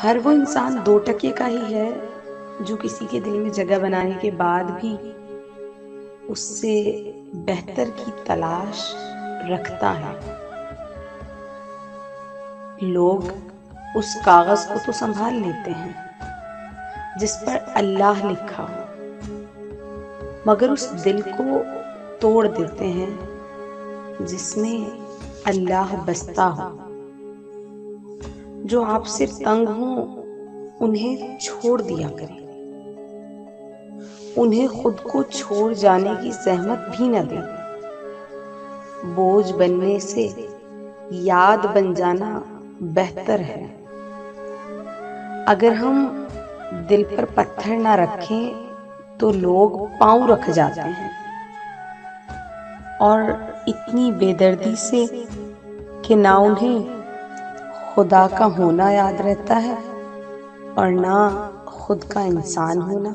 ہر وہ انسان 2 کا ہی ہے جو کسی کے دل میں جگہ بنانے کے بعد بھی اس سے بہتر کی تلاش رکھتا ہے۔ لوگ اس کاغذ کو تو سنبھال لیتے ہیں جس پر اللہ لکھا ہو، مگر اس دل کو توڑ دیتے ہیں جس میں اللہ بستا ہو۔ جو آپ سے تنگ ہوں انہیں چھوڑ دیا کریں، انہیں خود کو چھوڑ جانے کی زحمت بھی نہ دیں۔ بوجھ بننے سے یاد بن جانا بہتر ہے۔ اگر ہم دل پر پتھر نہ رکھیں تو لوگ پاؤں رکھ جاتے ہیں، اور اتنی بے دردی سے کہ نہ انہیں خدا کا ہونا یاد رہتا ہے اور نہ خود کا انسان ہونا۔